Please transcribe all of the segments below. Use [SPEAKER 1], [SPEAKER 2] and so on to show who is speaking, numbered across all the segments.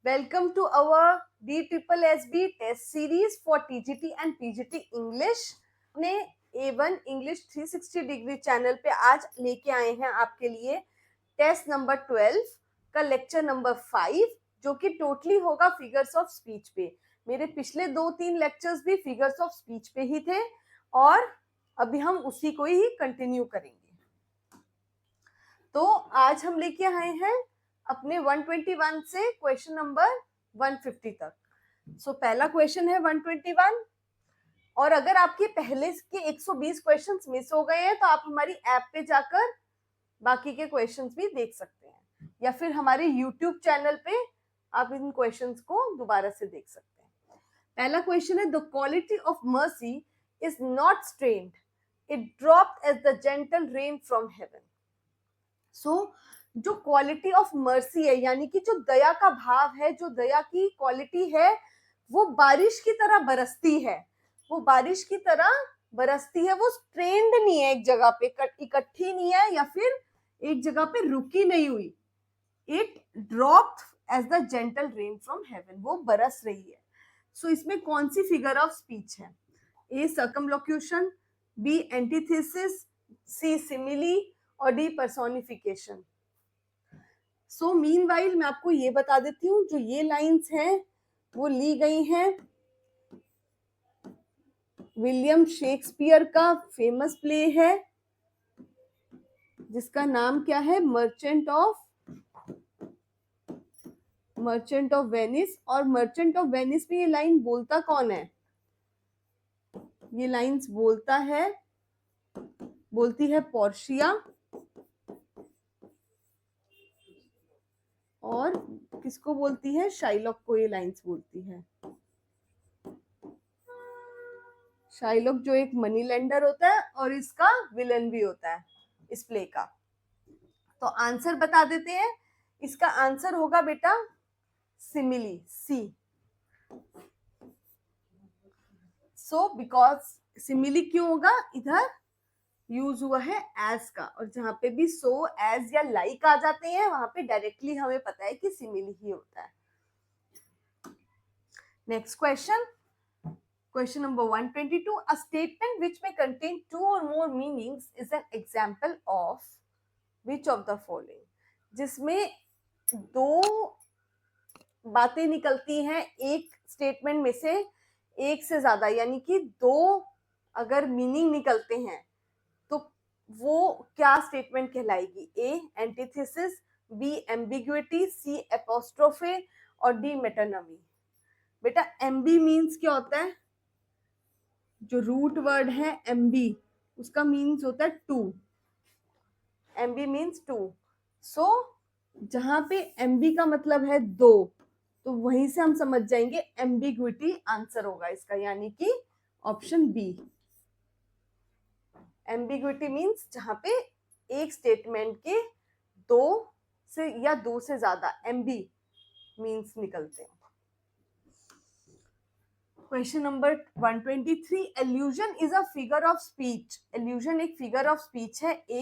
[SPEAKER 1] Welcome to our DSSB test series for TGT and PGT English. अपने A1 English 360 degree channel पे आज लेके आए हैं आपके लिए टेस्ट नंबर 12 का लेक्चर नंबर 5, जो कि टोटली होगा फिगर्स ऑफ स्पीच पे। मेरे पिछले 2-3 लेक्चर्स भी फिगर्स ऑफ स्पीच पे ही थे और अभी हम उसी को ही कंटिन्यू करेंगे। तो आज हम लेके आए हैं अपने 121 से क्वेश्चन नंबर 150 तक। पहला क्वेश्चन है 121, और अगर आपके पहले के 120 क्वेश्चंस मिस हो गए हैं तो आप हमारी ऐप पे जाकर बाकी के क्वेश्चंस भी देख सकते हैं, या फिर हमारे YouTube चैनल पे आप इन क्वेश्चंस को दोबारा से देख सकते हैं। पहला क्वेश्चन है, the quality of mercy is not strained, it dropped as the gentle rain from heaven. जो क्वालिटी ऑफ मर्सी है, यानी कि जो दया का भाव है, जो दया की क्वालिटी है, वो बारिश की तरह बरसती है। वो बारिश की तरह बरसती है, वो स्ट्रेन्ड नहीं है, एक जगह पे इकट्ठी नहीं है, या फिर एक जगह पे रुकी नहीं हुई। It dropped as the gentle rain from heaven, वो बरस रही है। इसमें कौन सी फिगर ऑफ स्पीच है? ए सर्कमलोक्यूशन, बी एंटीथेसिस, सी सिमिली और डी पर्सोनिफिकेशन। मीनवाइल मैं आपको ये बता देती हूँ, जो ये लाइंस हैं वो ली गई हैं विलियम शेक्सपियर का फेमस प्ले है जिसका नाम क्या है, मर्चेंट ऑफ वेनिस। और मर्चेंट ऑफ वेनिस में ये लाइन बोलता कौन है? ये लाइंस बोलती है पोर्शिया, और किसको बोलती है? शाइलॉक को ये लाइंस बोलती है। शाइलॉक जो एक मनी लेंडर होता है और इसका विलन भी होता है इस प्ले का। तो आंसर बता देते हैं, इसका आंसर होगा बेटा सिमिली, सी। बिकॉज सिमिली क्यों होगा? इधर यूज हुआ है एज का, और जहां पे भी सो, एज या लाइक आ जाते हैं वहां पे डायरेक्टली हमें पता है कि सिमिली ही होता है। Next question, question number 122, a statement which may contain 2 or more meanings is an example of which of the following? जिसमें दो बातें निकलती हैं एक स्टेटमेंट में से, एक से ज्यादा, यानी कि दो अगर मीनिंग निकलते हैं तो वो क्या स्टेटमेंट कहलाएगी? ए एंटीथेसिस, बी एम्बिग्युइटी, सी एपोस्ट्रोफे और डी मेटानमी। बेटा एम्बी मीन्स क्या होता है? जो रूट वर्ड है एमबी, उसका मीन्स होता है टू। MB means to. जहां पे एमबी का मतलब है दो, तो वहीं से हम समझ जाएंगे एम्बिग्विटी आंसर होगा इसका, यानी कि ऑप्शन बी। एम्बिग्विटी मीन्स जहां पे एक स्टेटमेंट के दो से या दो से ज्यादा एमबी मीन्स निकलते हैं। Question number 123, allusion is a figure of speech. Allusion एक figure of speech है। A,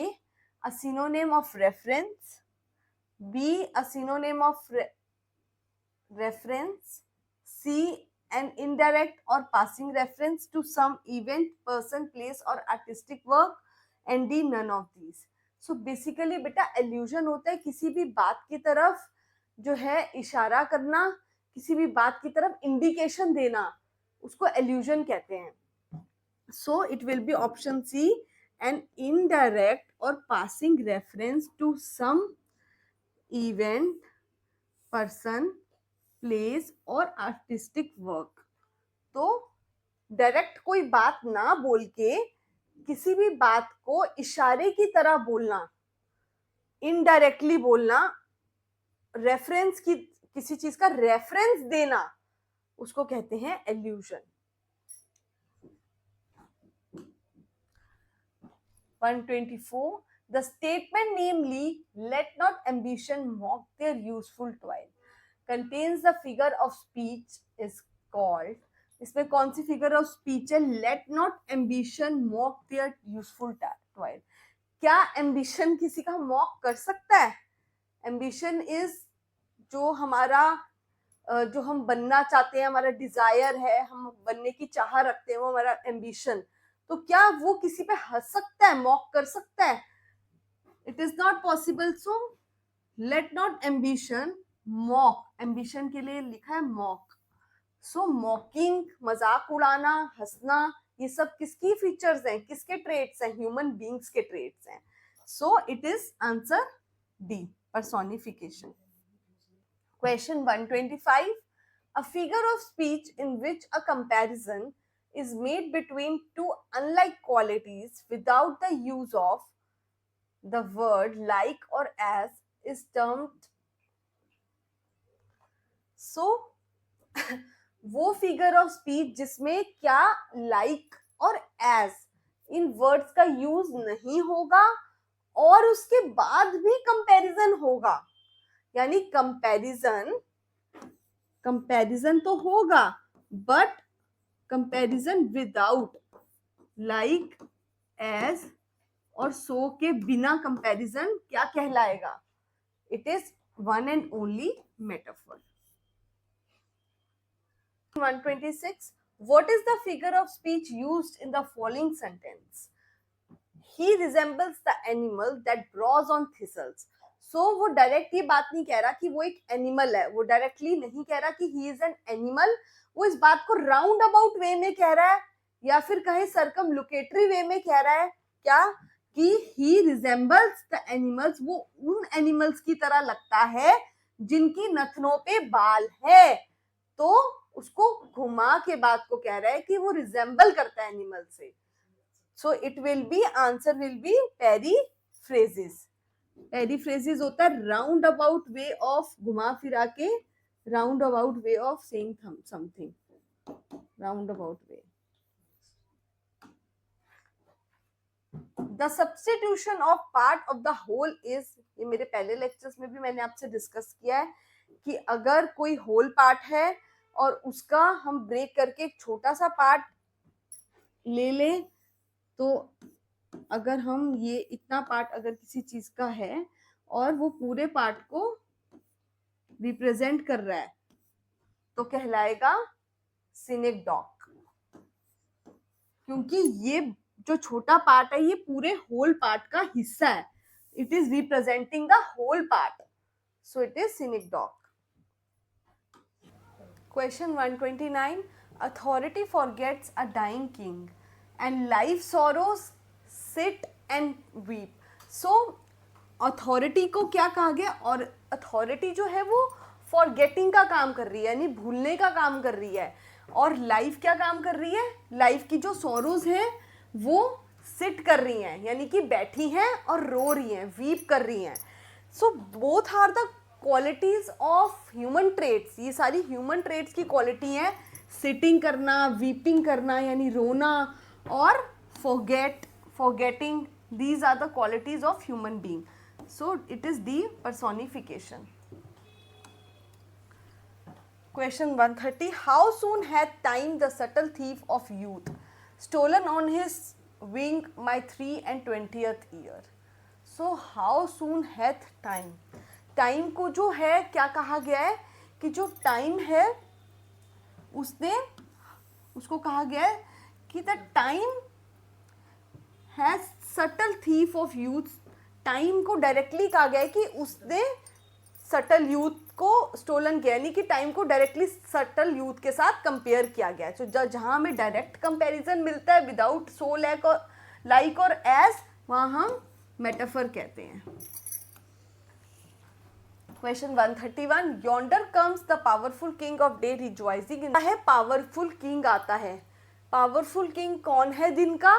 [SPEAKER 1] a synonym of reference, B, a synonym of reference, C, an indirect or passing reference to some event, person, place or artistic work, and D, none of these. Basically बेटा allusion होता है किसी भी बात की तरफ जो है इशारा करना, किसी भी बात की तरफ इंडिकेशन देना, उसको एल्यूजन कहते हैं। It will be option C, an indirect और passing reference to some event, person, place और आर्टिस्टिक वर्क। तो डायरेक्ट कोई बात ना बोल के किसी भी बात को इशारे की तरह बोलना, इनडायरेक्टली बोलना, रेफरेंस की, किसी चीज का रेफरेंस देना, उसको कहते हैं एल्यूजन। 124, the statement namely let not ambition mock their useful toil contains the figure of speech is called, इसमें कौन सी फिगर ऑफ स्पीच है? let not ambition mock their useful toil। क्या ambition किसी का mock कर सकता है? ambition is जो हमारा जो हम बनना चाहते हैं, हमारा डिजायर है, हम बनने की चाह रखते हैं, वो हमारा एम्बिशन, तो क्या वो किसी पे हंस सकता है, मॉक कर सकता है? It is not possible. So let not ambition mock. Ambition के लिए लिखा है मॉक. सो मॉकिंग, मजाक उड़ाना, हंसना, ये सब किसकी फीचर्स हैं, किसके ट्रेट्स हैं? ह्यूमन बींग्स के ट्रेट्स हैं. सो it is answer D, personification. Question 125. A figure of speech in which a comparison is made between two unlike qualities without the use of the word like or as is termed. So, वो figure of speech जिसमें क्या like और as इन words का use नहीं होगा और उसके बाद भी कंपैरिजन होगा. यानी कंपैरिजन तो होगा, but comparison without like, as और सो के बिना कंपैरिजन क्या कहलाएगा? It is one and only metaphor. 126. What is the figure of speech used in the following sentence? He resembles the animal that grows on thistles. So वो direct ये बात नहीं कह रहा कि वो एक एनिमल है, वो डायरेक्टली नहीं कह रहा कि ही इज एन एनिमल. वो इस बात को राउंड अबाउट वे में कह रहा है, या फिर कहे सरकमलोकेटरी वे में कह रहा है. क्या? कि ही रिजेंबल्स द एनिमल्स, वो उन एनिमल्स की तरह लगता है जिनकी नथनों पे बाल है. तो उसको घुमा के बात को कह रहा है कि वो रिजेंबल करता है एनिमल से. So it will be, answer will be periphrasis. Periphrasis होता है राउंड अबाउट वे ऑफ, घुमा फिरा के, round about way of saying something, round about way. The substitution of part of the whole is, ये मेरे पहले lectures में भी मैंने आपसे डिस्कस किया है कि अगर कोई होल पार्ट है और उसका हम ब्रेक करके एक छोटा सा पार्ट ले लें, तो अगर हम ये इतना पार्ट अगर किसी चीज का है और वो पूरे पार्ट को रिप्रेजेंट कर रहा है, तो कहलाएगा सिनेक्डॉक. क्योंकि ये जो छोटा पार्ट है ये पूरे होल पार्ट का हिस्सा है. It is representing the whole part, so it is synecdoche. Question 129. Authority forgets a dying king and life sorrows sit and weep. So authority को क्या कहा गया? और authority जो है वो forgetting का काम कर रही है, यानी भूलने का काम कर रही है. और लाइफ क्या काम कर रही है? लाइफ की जो सॉरोज है वो सिट कर रही हैं, यानी कि बैठी हैं और रो रही हैं, वीप कर रही हैं. So both are the qualities of human traits. ये सारी ह्यूमन ट्रेट्स की क्वालिटी है. सिटिंग करना, वीपिंग करना यानी रोना, और forgetting, these are the qualities of human being. So it is the personification. Question 130. How soon hath time the subtle thief of youth stolen on his wing my 320th year? So how soon hath time? Time को जो है क्या कहा गया है कि जो time है उसको कहा गया है कि the time has subtle thief of youth. Time को डायरेक्टली कहा गया है कि उसने सटल यूथ को स्टोलन किया, यानी कि टाइम को डायरेक्टली सटल यूथ के साथ कंपेयर किया गया है. तो जहां हमें डायरेक्ट कंपैरिजन मिलता है विदाउट सो लाइक और एज, वहां हम मेटाफर कहते हैं. Question 131. Yonder comes the powerful king of day rejoicing in. है पावरफुल किंग आता है. पावरफुल किंग कौन है दिन का?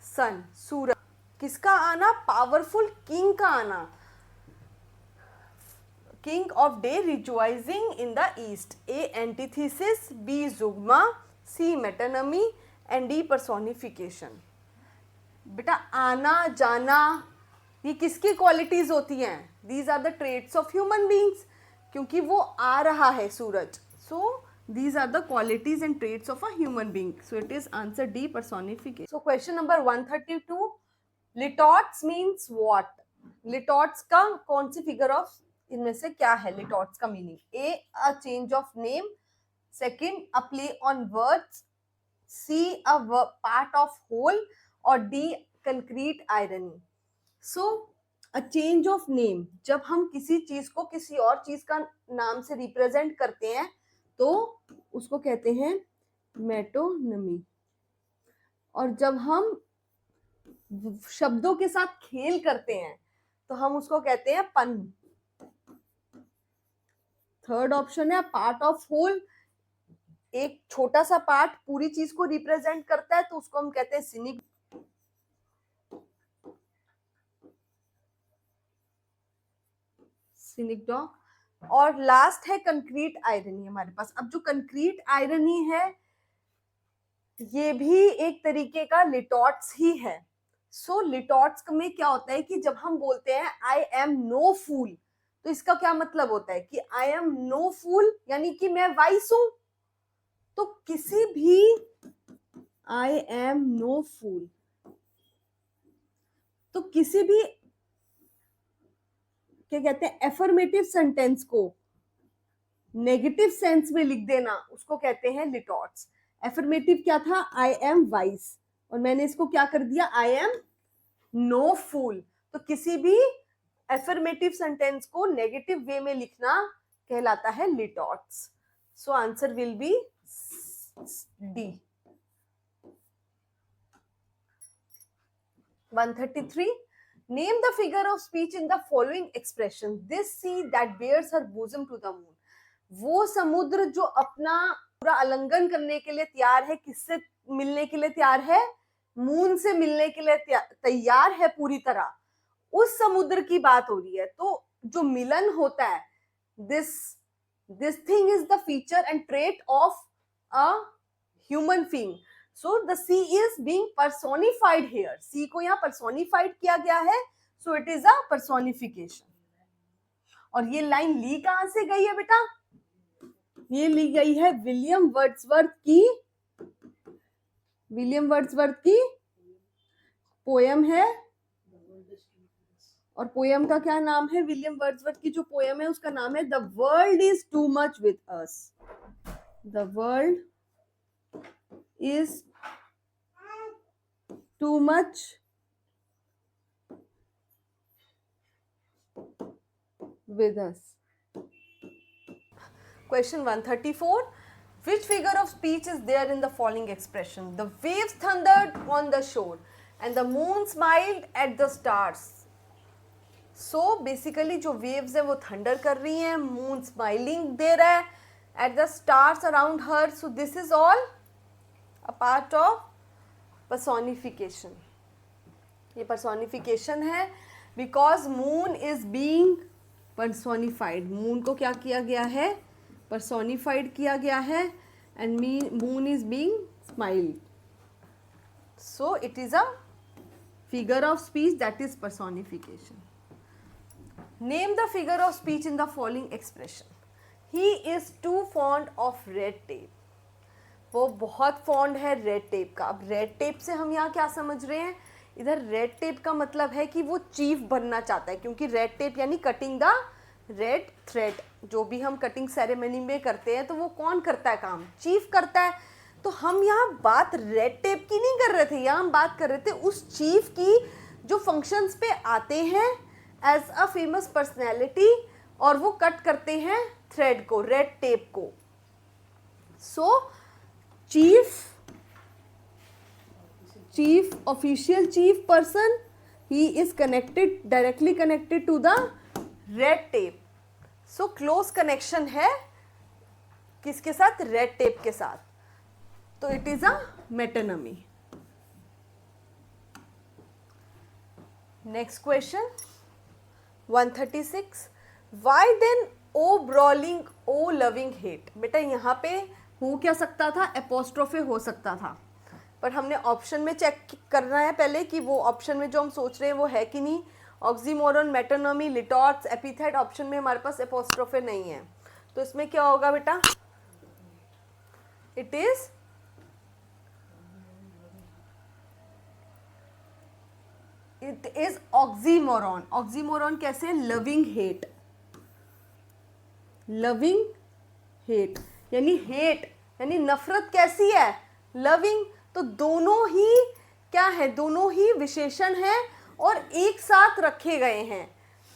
[SPEAKER 1] सन, सूरज. किसका आना? पावरफुल किंग का आना. King of day rejoicing in the east. A. Antithesis. B. Zugma. C. Metonymy. And D. Personification. बेटा आना जाना ये किसकी क्वालिटीज होती हैं? These are the traits of human beings, क्योंकि वो आ रहा है सूरज. So these are the qualities and traits of a human being. So it is answer D, personification. So question number 132. Litotes means what? Litotes का कौन सी figure of इनमें से क्या है लिटॉट्स का meaning? A, a change of name, second, a play on words, C, a part of whole, और D, concrete irony. So a change of name, जब हम किसी चीज को किसी और चीज का नाम से रिप्रेजेंट करते हैं तो उसको कहते हैं मेटोनमी। और जब हम शब्दों के साथ खेल करते हैं तो हम उसको कहते हैं पन। थर्ड ऑप्शन है पार्ट ऑफ होल, एक छोटा सा पार्ट पूरी चीज को रिप्रेजेंट करता है तो उसको हम कहते हैं सिनिक। सिनिकडॉग। और लास्ट है कंक्रीट आयरनी हमारे पास। अब जो कंक्रीट आयरनी है ये भी एक तरीके का लिटॉट्स ही है। सो लिटॉट्स में क्या होता है कि जब हम बोलते हैं आई एम नो फूल, तो इसका क्या मतलब होता है कि आई एम नो फूल यानी कि मैं वाइस हूं। तो किसी भी आई एम नो फूल, तो किसी भी क्या कहते हैं एफर्मेटिव सेंटेंस को नेगेटिव सेंस में लिख देना उसको कहते हैं लिटॉट्स। एफर्मेटिव क्या था? आई एम वाइस, और मैंने इसको क्या कर दिया? I am no fool. तो किसी भी एफर्मेटिव सेंटेंस को नेगेटिव वे में लिखना कहलाता है litotes. So answer will be D. 133. Name the figure of speech in the following expression. This sea that bears her bosom to the moon. वो समुद्र जो अपना पूरा आलिंगन करने के लिए तैयार है, किससे मिलने के लिए तैयार है? मून से मिलने के लिए तैयार है पूरी तरह, उस समुद्र की बात हो रही है। तो जो मिलन होता है, this thing is the feature and trait of a human being. So the sea is being personified here. sea को यहाँ personified किया गया है, so it is a personification. और ये लाइन ली कहां से गई है बेटा? ये ली गई है विलियम वर्ड्सवर्थ की पोयम है। और पोयम का क्या नाम है? विलियम वर्ड्सवर्थ की जो पोयम है उसका नाम है the world is too much with us. The world is too much with us. Question 134. Which figure of speech is there in the following expression? The waves thundered on the shore and the moon smiled at the stars. So basically जो waves है वो thunder कर रही हैं, moon smiling दे रहा है at the stars around her. So this is all a part of personification. ये personification है because moon is being personified. moon को क्या किया गया है? personified किया गया है and moon is being smiled. So it is a figure of speech that is personification. Name the figure of speech in the following expression. He is too fond of red tape. वो बहुत fond है red tape का। अब red tape से हम यहाँ क्या समझ रहे हैं? इधर रेड टेप का मतलब है कि वो चीफ बनना चाहता है, क्योंकि रेड टेप यानी कटिंग द रेड थ्रेड। जो भी हम कटिंग सेरेमनी में करते हैं तो वो कौन करता है काम? चीफ करता है। तो हम यहाँ बात रेड टेप की नहीं कर रहे थे, यहाँ हम बात कर रहे थे उस चीफ की जो फंक्शंस पे आते हैं एज अ फेमस पर्सनैलिटी और वो कट करते हैं थ्रेड को, रेड टेप को। सो chief official chief person, he is directly connected to the red tape. So close connection है किसके साथ? red tape के साथ। तो it is a metonymy. Next question 136. Why then O brawling O loving hate? बेटा यहाँ पे हो क्या सकता था? एपोस्ट्रोफे हो सकता था, पर हमने ऑप्शन में चेक करना है पहले कि वो ऑप्शन में जो हम सोच रहे हैं वो है कि नहीं। ऑक्सीमोरन, मेटोनमी, लिटॉट्स, एपिथेट, ऑप्शन में हमारे पास एपोस्ट्रोफे नहीं है। तो इसमें क्या होगा बेटा? It is oxymoron. ऑक्सीमोरन कैसे? Loving hate. लविंग हेट, यानी हेट यानी नफरत कैसी है, लविंग। तो दोनों ही क्या है, दोनों ही विशेषण हैं और एक साथ रखे गए हैं,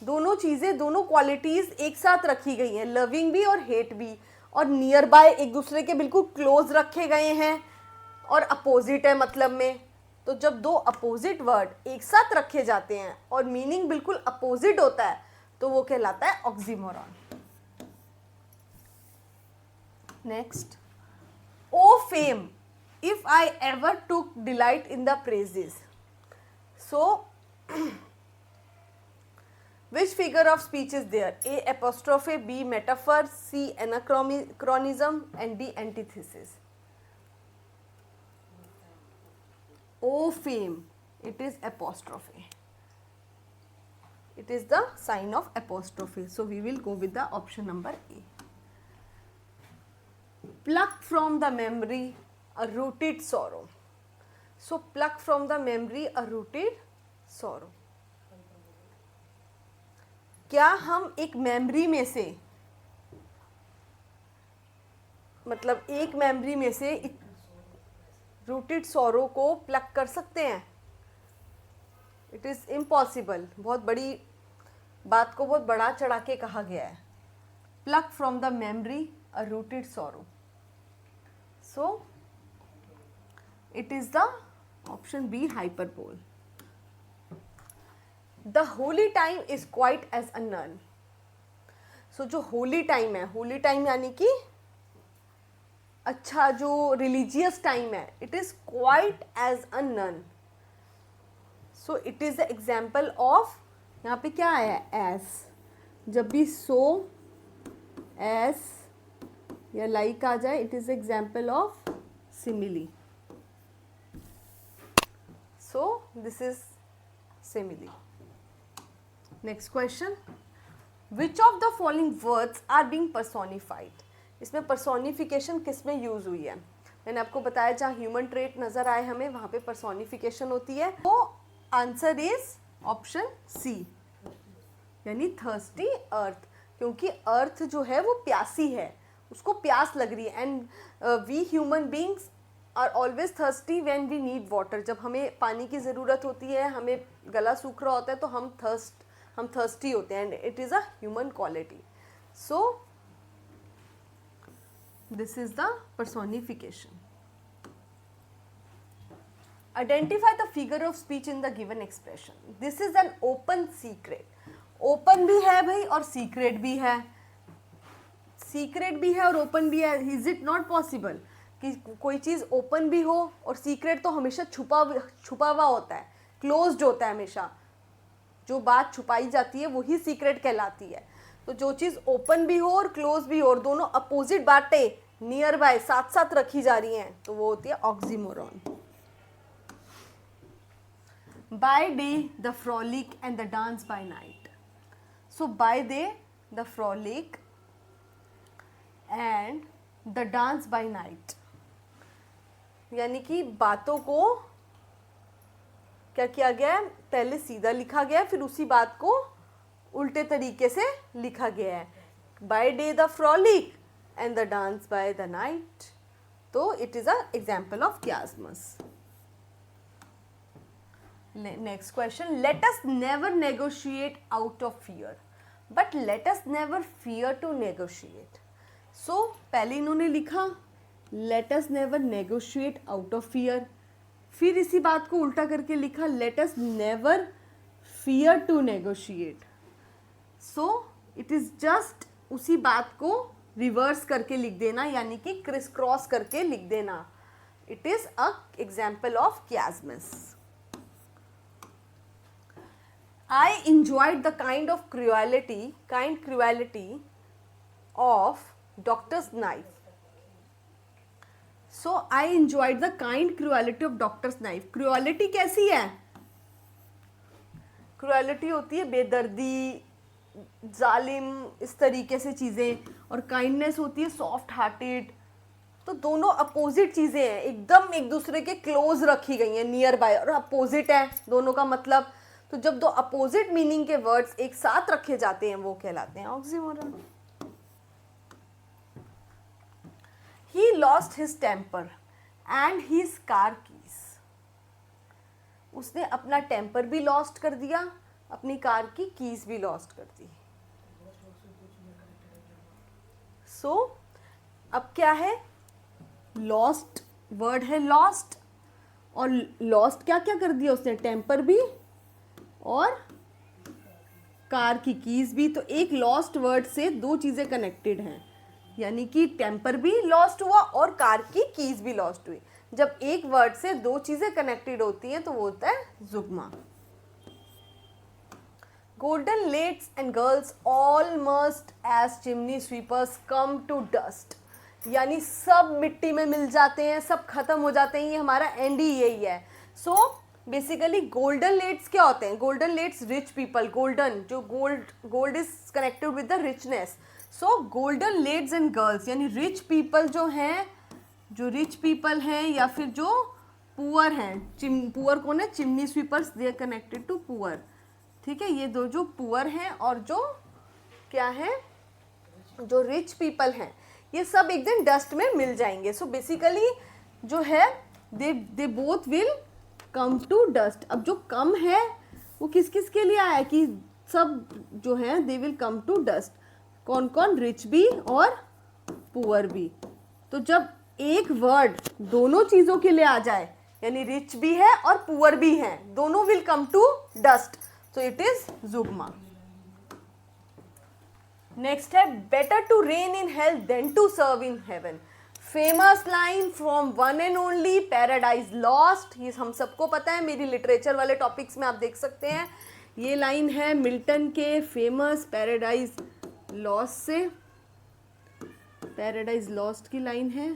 [SPEAKER 1] दोनों चीज़ें, दोनों क्वालिटीज़ एक साथ रखी गई हैं, लविंग भी और हेट भी। और नियर बाय एक दूसरे के बिल्कुल क्लोज रखे गए हैं और अपोजिट है मतलब में। तो जब दो अपोजिट वर्ड एक साथ रखे जाते हैं और मीनिंग बिल्कुल अपोजिट होता है तो वो कहलाता है oxymoron. Next, O fame if I ever took delight in the praises. So which figure of speech is there? A apostrophe, B metaphor, C anachronism, and D antithesis. O fame, it is apostrophe. It is the sign of apostrophe. So we will go with the option number A. Pluck from the memory a rooted sorrow. So pluck from the memory a rooted sorrow. क्या हम एक memory में से, मतलब एक memory में से rooted sorrow को प्लक कर सकते हैं? It is impossible. बहुत बड़ी बात को बहुत बड़ा चढ़ा के कहा गया है। Pluck from the memory a rooted sorrow. So it is the option B, hyperbole. The holy time is quite as a nun. So जो holy time है, holy time यानी कि अच्छा जो religious time है, it is quite as a nun. So it is the example of, यहाँ पे क्या आया है, as, जब भी so, as या like आ जाए, it is example of simile. So this is simile. Next question, which of the following words are being personified? इसमें personification किस में यूज हुई है? मैंने आपको बताया जहाँ ह्यूमन ट्रेट नजर आए हमें वहाँ पे personification होती है। तो आंसर इज ऑप्शन सी, यानी थर्स्टी अर्थ, क्योंकि अर्थ जो है वो प्यासी है, उसको प्यास लग रही है। And we human beings are always thirsty when we need water. जब हमें पानी की ज़रूरत होती है, हमें गला सूख रहा होता है, तो हम थर्स्टी होते हैं, and it is a human quality. So this is the personification. Identify the figure of speech in the given expression. This is an open secret. Open भी है भाई और सीक्रेट भी है, सीक्रेट भी है और ओपन भी है। इज इट नॉट पॉसिबल कि कोई चीज़ ओपन भी हो और सीक्रेट? तो हमेशा छुपा हुआ होता है, क्लोज्ड होता है हमेशा। जो बात छुपाई जाती है वही सीक्रेट कहलाती है। तो जो चीज़ ओपन भी हो और क्लोज भी हो और दोनों अपोजिट बातें नियर बाय साथ साथ रखी जा रही हैं, तो वो होती है oxymoron. Bye day the frolic and the dance bye night. So bye day the frolic and the dance bye night, यानी कि बातों को क्या किया गया है, पहले सीधा लिखा गया है, फिर उसी बात को उल्टे तरीके से लिखा गया है। By day the frolic and the dance by the night. तो it is a example of chiasmus. Next question, let us never negotiate out of fear but let us never fear to negotiate. So पहले इन्होंने लिखा let us never negotiate out of fear, फिर इसी बात को उल्टा करके लिखा let us never fear to negotiate. So it is just उसी बात को रिवर्स करके लिख देना, यानी कि क्रिस क्रॉस करके लिख देना। It is a example of chiasmus. I enjoyed the kind cruelty of doctor's knife. So I enjoyed the kind cruelty of doctor's knife. Cruelty कैसी है? Cruelty होती है बेदर्दी, जालिम, इस तरीके से चीज़ें, और kindness होती है सॉफ्ट हार्टेड। तो दोनों अपोजिट चीज़ें हैं, एकदम एक दूसरे के क्लोज रखी गई हैं, नियर बाय, और अपोजिट है दोनों का मतलब। तो जब दो अपोजिट मीनिंग के वर्ड्स एक साथ रखे जाते हैं वो कहलाते हैं oxymoron. Lost his temper and his car keys. उसने अपना टेम्पर भी लॉस्ट कर दिया, अपनी कार की कीज भी लॉस्ट कर दी। सो अब क्या है, लॉस्ट वर्ड है लॉस्ट, और लॉस्ट क्या क्या कर दिया उसने, टेम्पर भी और कार की कीज भी। तो एक लॉस्ट वर्ड से दो चीजें कनेक्टेड हैं, यानी कि टेम्पर भी लॉस्ट हुआ और कार की कीज भी लॉस्ट हुई। जब एक वर्ड से दो चीजें कनेक्टेड होती हैं तो वो होता है zeugma. Golden lads and girls almost as chimney sweepers come to dust, यानी सब मिट्टी में मिल जाते हैं, सब खत्म हो जाते हैं, ये हमारा एंड ही यही है। सो बेसिकली गोल्डन लेड्स क्या होते हैं, golden lads rich people, golden जो gold is connected with the richness. So golden lads and girls यानी रिच पीपल जो हैं, जो रिच पीपल हैं या फिर जो पुअर हैं, पुअर कौन है, chimney sweepers, they are connected to poor. ठीक है, ये दो जो पुअर हैं और जो क्या है, जो रिच पीपल हैं, ये सब एक दिन डस्ट में मिल जाएंगे। सो बेसिकली जो है they both will come to dust. अब जो कम है वो किस किस के लिए आया कि सब जो है they will come to dust, कौन कौन, रिच भी और पुअर भी। तो जब एक वर्ड दोनों चीजों के लिए आ जाए, यानी रिच भी है और पुअर भी है, दोनों will come to dust, so it is zeugma. Next है better to reign in hell than to serve in heaven. Famous line from one and only paradise lost. ये हम सबको पता है, मेरी लिटरेचर वाले टॉपिक्स में आप देख सकते हैं। ये लाइन है मिल्टन के फेमस पैराडाइज लॉस्ट से, पैराडाइज लॉस्ट की लाइन है,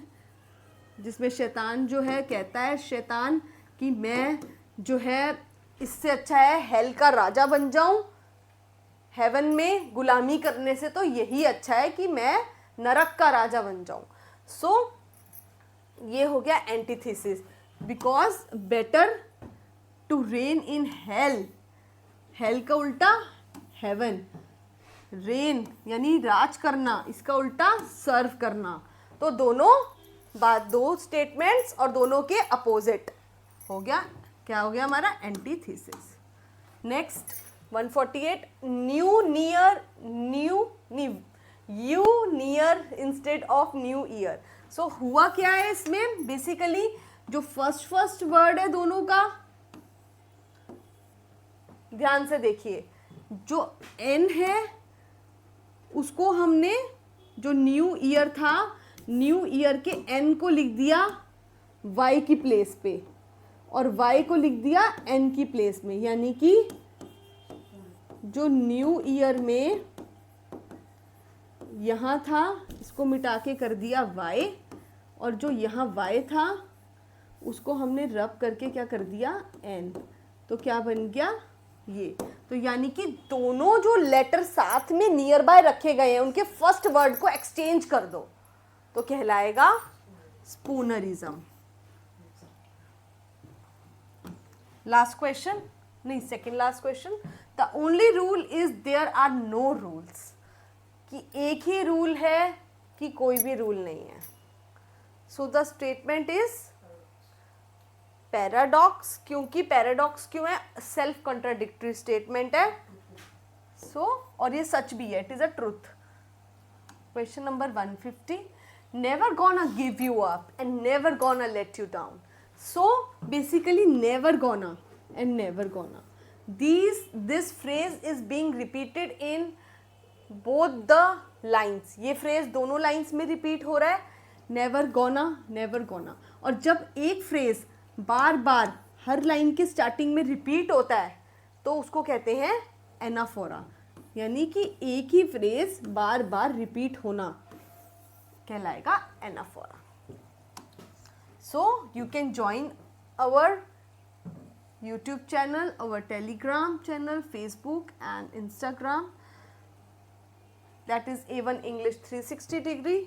[SPEAKER 1] जिसमें शैतान जो है कहता है, शैतान कि मैं जो है इससे अच्छा है हेल का राजा बन जाऊं, हेवन में गुलामी करने से तो यही अच्छा है कि मैं नरक का राजा बन जाऊं। सो ये हो गया antithesis, because better to reign in hell, hell का उल्टा हेवन, रेन यानी राज करना, इसका उल्टा सर्व करना। तो दोनों बात, दो स्टेटमेंट्स और दोनों के अपोजिट हो गया, क्या हो गया हमारा antithesis. Next 148 new near, you near instead of new year. So हुआ क्या है इसमें, बेसिकली जो फर्स्ट वर्ड है दोनों का, ध्यान से देखिए, जो एन है उसको हमने, जो न्यू ईयर था, न्यू ईयर के एन को लिख दिया वाई की प्लेस पे और y को लिख दिया n की प्लेस में, यानी कि जो न्यू ईयर में यहाँ था इसको मिटा के कर दिया y, और जो यहाँ y था उसको हमने रब करके क्या कर दिया n, तो क्या बन गया ये। तो यानी कि दोनों जो लेटर साथ में नियर बाय रखे गए हैं उनके फर्स्ट वर्ड को एक्सचेंज कर दो तो कहलाएगा स्पूनरिज्म। लास्ट क्वेश्चन, नहीं second last question, the only rule is there are no rules, कि एक ही रूल है कि कोई भी रूल नहीं है। So the statement is paradox, क्योंकि पैराडॉक्स क्यों है, सेल्फ कॉन्ट्राडिक्टरी स्टेटमेंट है। सो और ये सच भी है, it is a truth. Question number 150, never gonna give you up and never gonna let you down. So basically never gonna and never gonna, this phrase is being repeated in both the lines। ये phrase दोनों lines में repeat हो रहा है, never gonna never gonna। और जब एक phrase बार बार हर line के starting में repeat होता है तो उसको कहते हैं anaphora, यानी कि एक ही phrase बार बार repeat होना कहलाएगा anaphora। So you can join our YouTube channel, our Telegram channel, Facebook and Instagram, that is A1 English 360 degree।